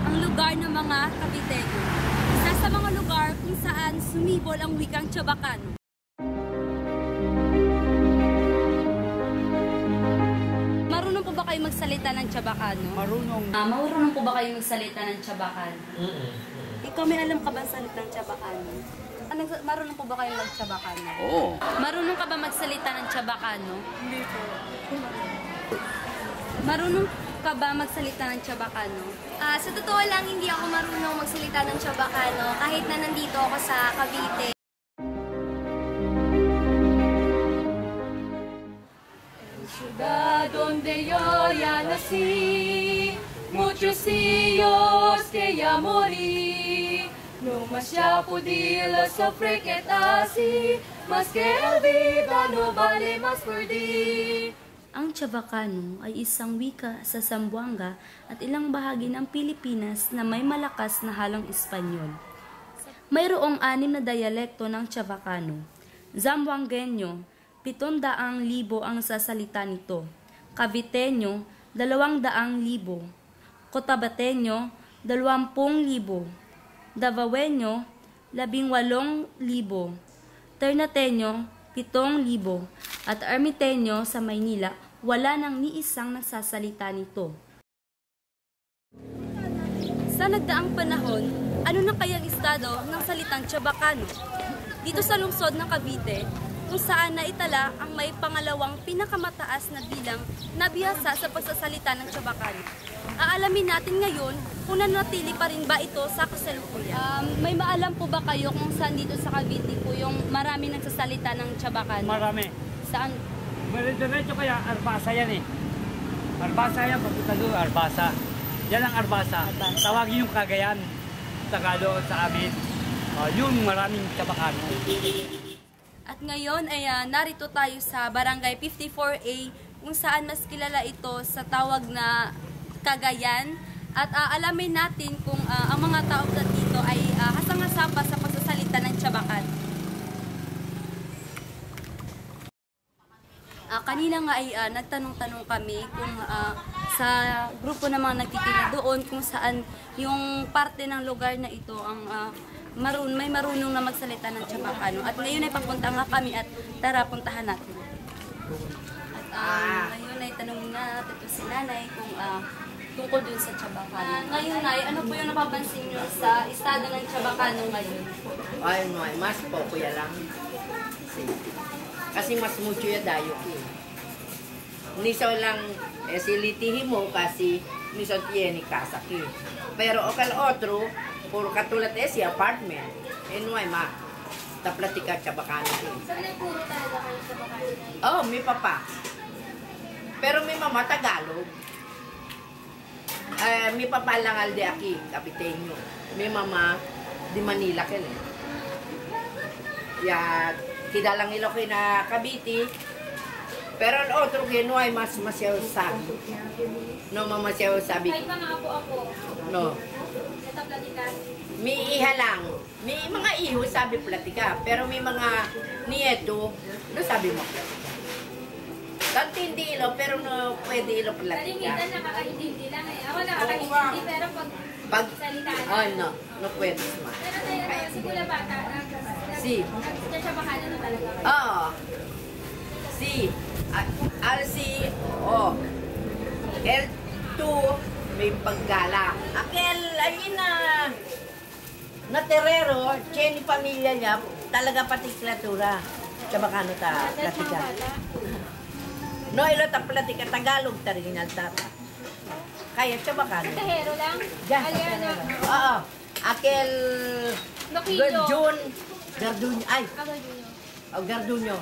ang lugar ng mga Caviteño. Isa sa mga lugar kung saan sumibol ang wikang Chabacano. Marunong po ba kayo magsalita ng Chabacano? Marunong. Marunong po ba kayo magsalita ng Chabacano? Ikaw may alam ka ba salita ng Chabacano? Marunong po ba kayo mag-Chabacano? Oo. Marunong ka ba magsalita ng Chabacano? Hindi po. Marunong ka ba magsalita ng Chabacano? Sa totoo lang, hindi ako marunong magsalita ng Chabacano kahit na nandito ako sa Cavite. Ciudad donde yo ya nací, muchos años que ya morí. No más ya pudiera sofrecer así, más que el vida no vale más por ti. Ang Chabacano ay isang wika sa Zamboanga at ilang bahagi ng Pilipinas na may malakas na halong Espanyol. Mayroong 6 na dialekto ng Chabacano. Zamboangueño, 700,000 ang sasalita nito. Caviteño, 200,000. Cotabateño, 20,000. Davaoeño, 18,000. Ternateño, 7,000. At Ermiteño sa Maynila, wala nang ni isang nagsasalita nito. Sa nagdaang panahon, ano na kayang estado ng salitang Chabacano? Dito sa lungsod ng Cavite, kung saan naitala ang may pangalawang pinakamataas na bilang na bihasa sa pagsasalita ng Chabacano. Aalamin natin ngayon kung nanatili pa rin ba ito sa kasalukuyan. May maalam po ba kayo kung saan dito sa Cavite po yung marami nagsasalita ng Chabacano? Marami. Saan? Diretso kaya, Arbasa yan eh. Arbasa yan, papunta doon, Arbasa. Yan ang Arbasa. Tawagin yung Cagayan, Tagalog sa amin. Yung maraming Chabacano. At ngayon ay narito tayo sa Barangay 54A kung saan mas kilala ito sa tawag na Cagayan. At alamin natin kung ang mga tao dito ay hasang-hasa pa sa pagsasalita ng Chabacano. Kanina nga ay nagtanong-tanong kami kung sa grupo ng mga nagtitinda doon kung saan yung parte ng lugar na ito ang may marunong na magsalita ng Chabacano. At ngayon ay papunta nga kami at tara, puntahan natin. At ngayon ay tanongin natin ito si nanay kung tungkol dun sa Chabacano. Ngayon ay, ano po yung napapansin nyo sa estado ng Chabacano ngayon? Ay, no, mas poco ya lang. Kasi mas mucho ya dayo ki. Niso lang silitihin mo kasi niso tiene casa ki. Pero okal otro, puro katulad si apartment. No ay ma. Ta platica Chabacano ki. Sabi puro talaga kayo Chabacano. Oh, mi papa. Pero mi mama Tagalog. Mi papa lang al de aquí, Caviteño. Mi mama di Manila ken eh. Ya kidalang Iloilo na Cavite. Pero ang otro que no hay mas masyaw sabi. No mamasyaw sabi. Kahit mga apo-apo. No. Ito platikan. May iha lang. May mga iho sabi platika. Pero may mga nieto, no sabi mo. Tantindi ilo, pero no pwede ilo platika. Kalingitan nakakaintindi lang eh. Ako nakakaintindi, pero pag salitaan. Oh no, no pwede. Pero tayo, sigula bata, Si. Chabacano na talaga kayo. Oo. Si. Alsi. Oh. L2. May paggala. Akel, ayun na terrero, Jenny pamilya niya, talaga pati klatura. Chabacano ta platika. No, ilo ta platika Tagalog ta rin tata. Kaya Chabacano. Kahero lang? Diyan. Aliana. Oo. Akel Loquillo. Gardunyo. Ay, Agardunyo. Gardunyo.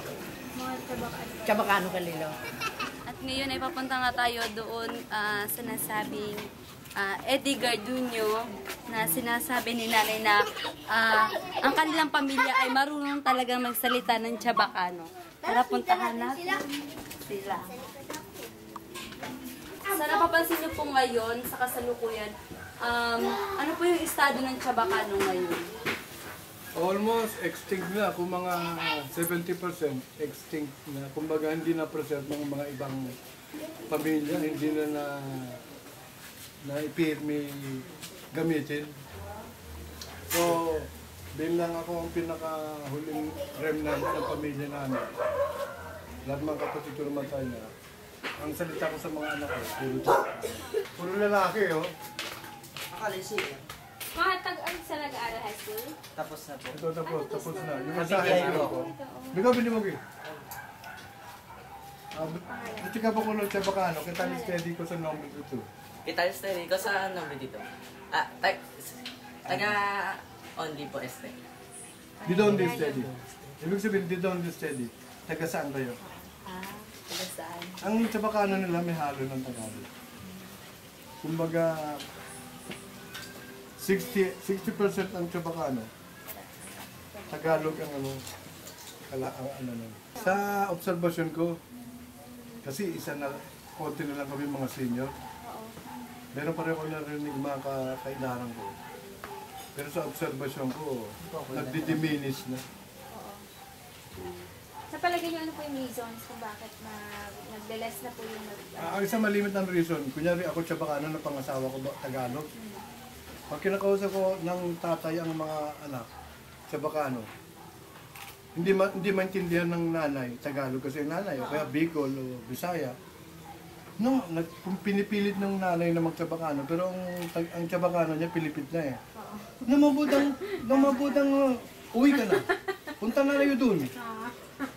Mga Chabacano. Chabacano kalilo. At ngayon ay papunta nga tayo doon sa nasabing Eddie Gardunyo na sinasabi ni nanay na ang kanilang pamilya ay marunong talagang magsalita ng Chabacano. Tara, puntahan natin sila. Sa napapansin niyo po ngayon, sa kasalukuyan, ano po yung estado ng Chabacano ngayon? Almost extinct na, kung mga 70% extinct na. Kumbaga hindi na preserve ng mga ibang pamilya, hindi na ipirmi gamitin. So, bilang ako ang pinakahuling remnant ng pamilya namin, lahat mga kapatid ko namatay na, ang salita ko sa mga anak ko, puro lalaki, oh. Mga tag-art sa nag-aaral high school? Tapos na po. Ito, tapos na. Yung masahe ko. Bigyan, bili mo, Gi. Buti ka pa ko lang siya baka ano, kita ni steady ko sa number 2. Guitarist na rin ko sa number dito. Taga-only po este. Di doon di steady. Ibig sabihin, di doon di steady. Taga saan kayo? Taga saan? Ang Chabacano nila may halo ng Tagalog. Kumbaga, 60% ang Chabacano. Tagalog ang ano, Sa obserbasyon ko, kasi isa na, konti na lang kami mga senior. Meron pa rin ako narinig mga kaidaran ko. Pero sa obserbasyon ko, nagdi-diminish na. Sa palagay niyo, ano po yung reasons kung bakit nag-less na po yung Ang isang malimit ng reason, kunyari ako Chabacano na pangasawa ko Tagalog. Pag kinakausap ko ng tatay ang mga anak, Chabacano, hindi maintindihan ng nanay Tagalog kasi nanay o kaya Bicol o Bisaya. No, kung pinipilit ng nanay na mag-Chabacano, pero ang Chabacano niya Pilipit na eh. Namabudang uwi ka na. Punta na kayo dun.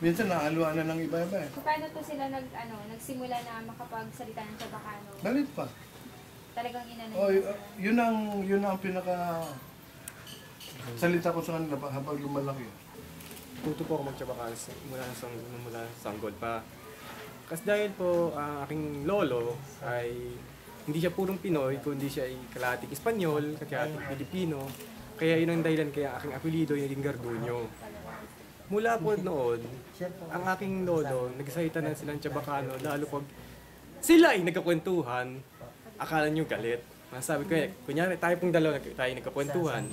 Minsan nahaluan na ng iba-iba eh. Paano po sila nagsimula na makapagsalita ng Chabacano? Dalit pa. Talagang inanay Oh, yun ang pinaka salita ko sa kanila habang lumalaki. Tuto po ako mag-Chabacano mula sa sanggol pa. Kasi dahil po ang aking lolo ay hindi siya purong Pinoy, kundi siya ay kalahating Espanyol, kalahating Pilipino. Kaya yun ang dahilan kaya aking apelido ay naging Garduño. Mula po noon, ang aking lolo, nagsalita na silang Chabacano, lalo pag sila ay nagkakwentuhan, akala nyo galit. Sabi ko kunyari tayo pong dalawa tayo nagkakwentuhan.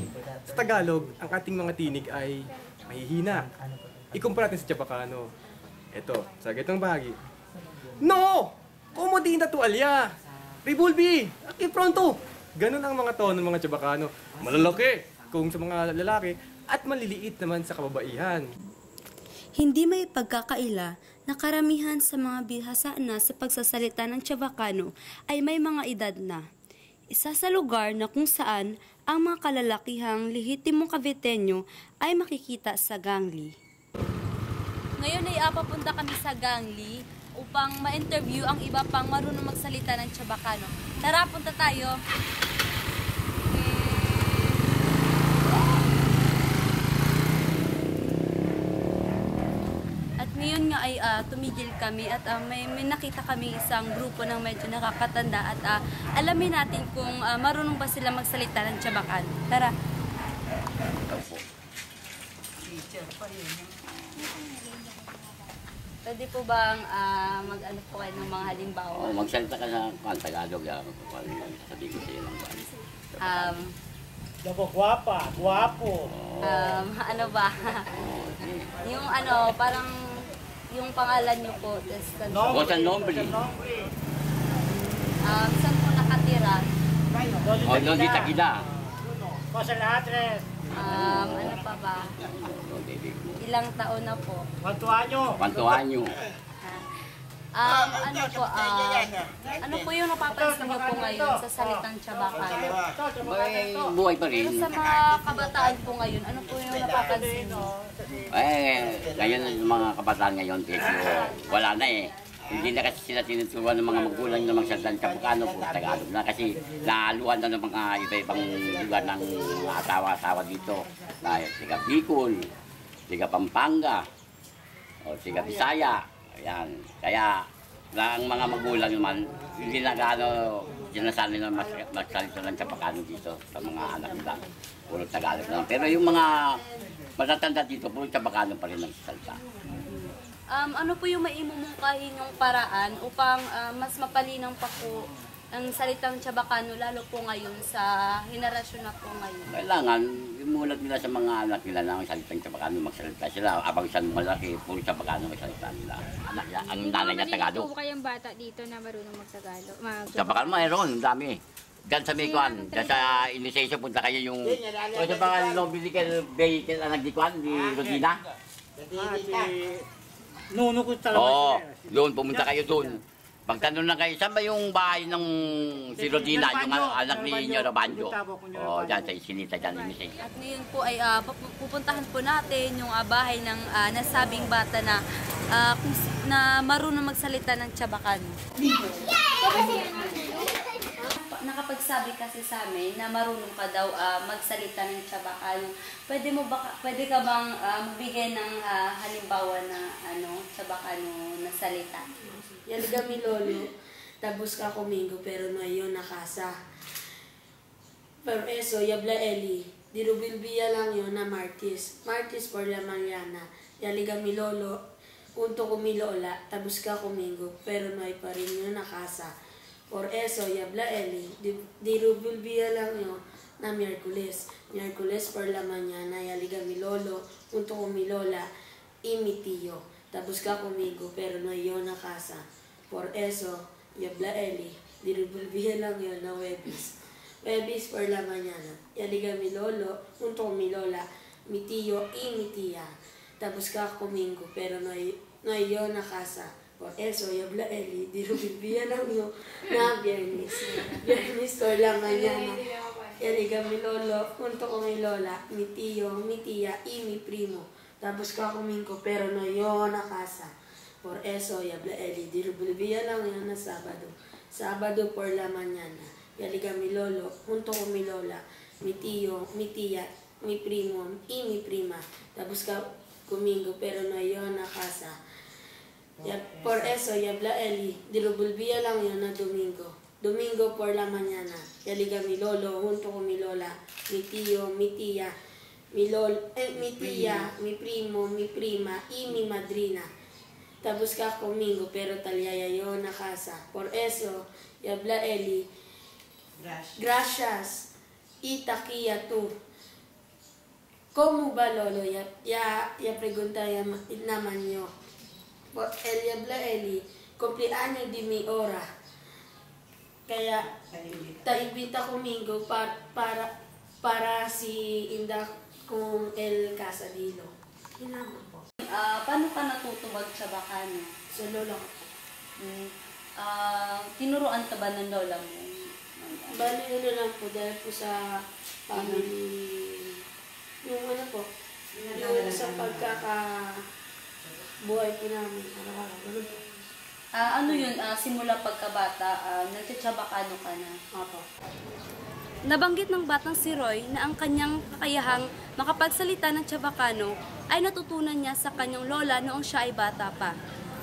Sa Tagalog, ang ating mga tinig ay mahihina. Ikumpara natin sa Chabacano. Ito, sa ganitong bahagi. No! Como di na tuwalya? Ribulbi! Aki pronto! Ganun ang mga tono ng mga Chabacano. Malalaki kung sa mga lalaki at maliliit naman sa kababaihan. Hindi may pagkakaila na karamihan sa mga bihasa na sa pagsasalita ng Chabacano ay may mga edad na. Isa sa lugar na kung saan ang mga kalalakihang lehitimong Caviteño ay makikita sa Gangli. Ngayon ay papunta kami sa Gangli upang ma-interview ang iba pang marunong magsalita ng Chabacano. Tara, punta tayo! Ngayon nga ay tumigil kami at may nakita kami isang grupo ng medyo nakakatanda at alamin natin kung marunong ba sila magsalita ng Chabacano. Tara! Pwede po bang mag-ano po kayo ng mga halimbawa? Magsalita ka sa Tagalog. Sasabihin ko sa iyo ng Guwapo. Ano ba? Yung ano, parang yung pangalan niyo po. Bosan Nombre. Saan po nakatira? O, doon di Takida. Bosan Atres. Ano pa ba? Ilang taon na po? Pantuanyo. Ano po yung napapansin niyo po ngayon sa salitang Chabacano? May buhay pa rin. Pero sa mga kabataan po ngayon, ano po yung napapansin niyo? Ngayon yung mga kabataan ngayon, wala na eh. Hindi na kasi sila tinuturuan ng mga magulang na magsalita ng Chabacano po, Tagalog na kasi nahaluan na ng mga iba-ibang lugar ng mga asawa-asawa dito. Siga Bicol, siga Pampanga, o siga Bisaya. Ayan. Kaya ang mga magulang naman, hindi na gaano sinasanay na magsalita ng Chabacano dito sa mga anak nila. Puro Tagalog lang. Pero yung mga matatanda dito, puro Chabacano pa rin nagsasalita. Ano po yung maimumungkahin yung paraan upang mas mapalinang pa po ang salitang Chabacano, lalo po ngayon sa henerasyon na po ngayon? Kailangan, imulat nila sa mga anak nila na ang salitang Chabacano magsalita sila. Abang saan malaki, puro Chabacano magsalita nila. Ang nanay niya Tagalog. Hindi po kayang bata dito na marunong magtagalog? Chabacano mayroon, ang dami. Diyan sa Mekuan, diyan sa initiation, punta kayo yung... O sa mga Nobilical Vehicle ang nagdikuan, di Rodina. Nuno ko talaga. Oo, doon, pumunta kayo doon. Pagtanong lang kayo, saan ba yung bahay ng si Rodina, yung anak ni Rabanjo? O, diyan sa Isinita, diyan initiation. At ngayon po ay pupuntahan po natin yung bahay ng nasabing bata na marunong magsalita ng Chabacano. Nakapagsabi kasi sa amin na marunong ka daw magsalita ng Chabacano. Pwede ka bang magbigay ng halimbawa na Chabacano na salita? Yaliga mi lolo, tapos ka kumingo pero no yun nakasa. Pero eso, yabla Eli, dirubilbiya lang yun na Martis. Martis por la mañana. Yaliga mi lolo, punto ko mi lola, tapos ka kumingo pero no ay pa rin yun nakasa. Por eso, yabla Eli, dirubilbiya lang yun na Miyerkules. Miyerkules por la mañana, yaliga mi lolo, punto ko mi lola, y mi tío. Tapos ka kumigo, pero no yun na casa. Por eso, yabla Eli, dirubulbihan lang yun na Webis. Webis por la mañana. Yaliga mi lolo, junto con mi lola, mi tío y mi tía. Tapos ka kumigo, pero no yun na casa. Por eso, yabla Eli, dirubulbihan lang yun na Viernes. Viernes por la mañana. Yaliga mi lolo, junto con mi lola, mi tío, mi tía y mi primo. Tapos ka kumingo, pero no yun na casa. Por eso, yabla Eli, dirubulbiya lang yun na Sabado. Sabado por la mañana. Yaliga mi lolo, junto con mi lola, mi tío, mi tía, mi primo, y mi prima. Tapos ka kumingo, pero no yun na casa. Por eso, yabla Eli, dirubulbiya lang yun na Domingo. Domingo por la mañana. Yaliga mi lolo, junto con mi lola, mi tío, mi tía, mi tía, mi primo, mi prima y mi madrina. Tapos ka kumingo, pero talyaya yun na casa. Por eso, yabla Eli, gracias, itakia tu. ¿Cómo ba lolo? Ya pregunta naman yo. Por el yabla Eli, cumpleaños de mi hora. Kaya, taibita kumingo para si Inda kung El Casadilo. Kailangan po. Paano ka natuto mag-Chabacano? So, lola ko po. Tinuruan ka ba ng lola mo? Bali, yun lang po dahil po sa family, yung ano po, yung sa pagkakabuhay po namin, araw-araw, ganun po. Ano yun, simula pagkabata, nagka-Chabacano ka na? Opo. Nabanggit ng batang si Roy na ang kanyang kakayahang makapagsalita ng Chabacano ay natutunan niya sa kanyang lola noong siya ay bata pa.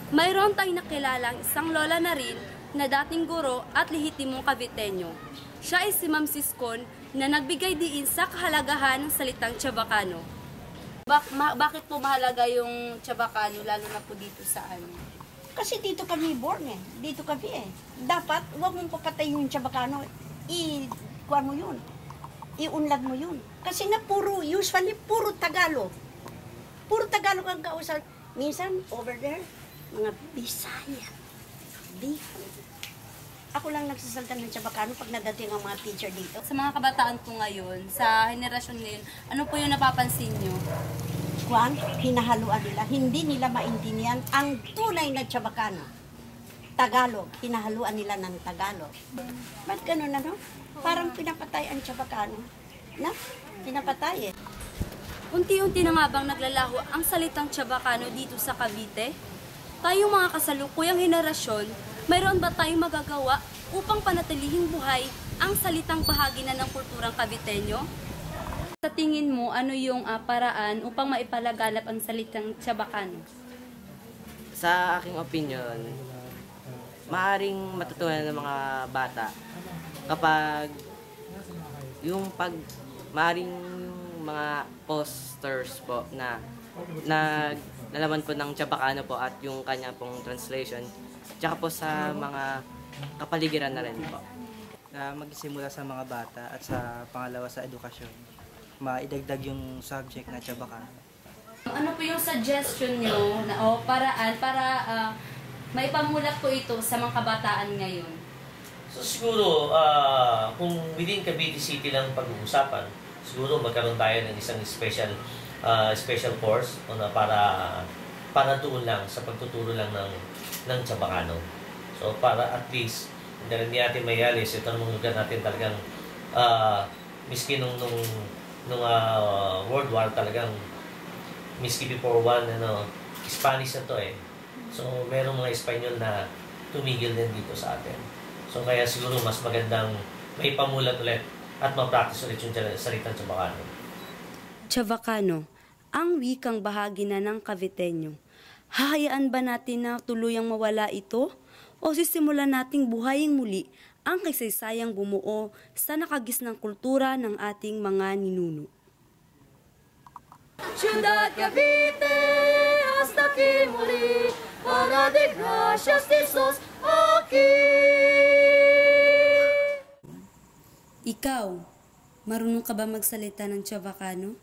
Mayroon tayong nakilalang isang lola na rin na dating guro at lehitimong Caviteño. Siya ay si Ma'am Siskon na nagbigay diin sa kahalagahan ng salitang Chabacano. Bakit po mahalaga yung Chabacano lalo na po dito sa amin? Kasi dito kami born eh. Dito kami eh. Dapat, huwag mong papatay yung Chabacano. Kuha mo yun. Iunlad mo yun. Kasi nga usually puro Tagalog. Puro Tagalog ang kausap. Minsan, over there, mga Bisaya. Ako lang nagsasalta ng Chabacano pag nadating ang mga teacher dito. Sa mga kabataan po ngayon, sa henerasyon ngayon, ano po yung napapansin nyo? Hinahaluan nila. Hindi nila maintindihan ang tunay na Chabacano. Tagalog. Hinahaluan nila ng Tagalog. Ba't ganun ano? Parang pinapatay ang Chabacano. Na? Pinapatay eh. Unti-unti na nga bang naglalaho ang salitang Chabacano dito sa Cavite? Tayong mga kasalukuyang henerasyon, mayroon ba tayong magagawa upang panatilihing buhay ang salitang bahagi na ng kulturang Caviteño? Sa tingin mo, ano yung paraan upang maipalaganap ang salitang Chabacano? Sa aking opinion, maaaring matutunan ng mga bata kapag maaaring mga posters po na nalaman po ng Chabacano po at yung kanya pong translation, tsaka po sa mga kapaligiran na rin po. Magsimula sa mga bata at sa pangalawa sa edukasyon, maidagdag yung subject na Chabacano. Ano po yung suggestion nyo na paraan para maipamulat po ito sa mga kabataan ngayon? So siguro, kung within Cavite City lang pag-uusapan, siguro magkaroon tayo ng isang special course para doon lang sa pagtuturo lang ng Chabacano. So para at least hindi natin mayalis ito namang lugar natin talagang miski nung World War talagang miski before one Spanish na to eh. So merong mga Espanyol na tumigil din dito sa atin. So kaya siguro mas magandang may pamulat ulit at ma-practice ulit yung salitang Chabacano. Chabacano, ang wikang bahagi na ng Caviteño. Hahayaan ba natin na tuluyang mawala ito? O sisimulan nating buhayin muli ang kasaysayang bumuo sa nakagisnang kultura ng ating mga ninuno? Ciudad Cavite, hasta aquí morí, para de gracias de Dios aquí. Ikaw, marunong ka ba magsalita ng Chabacano?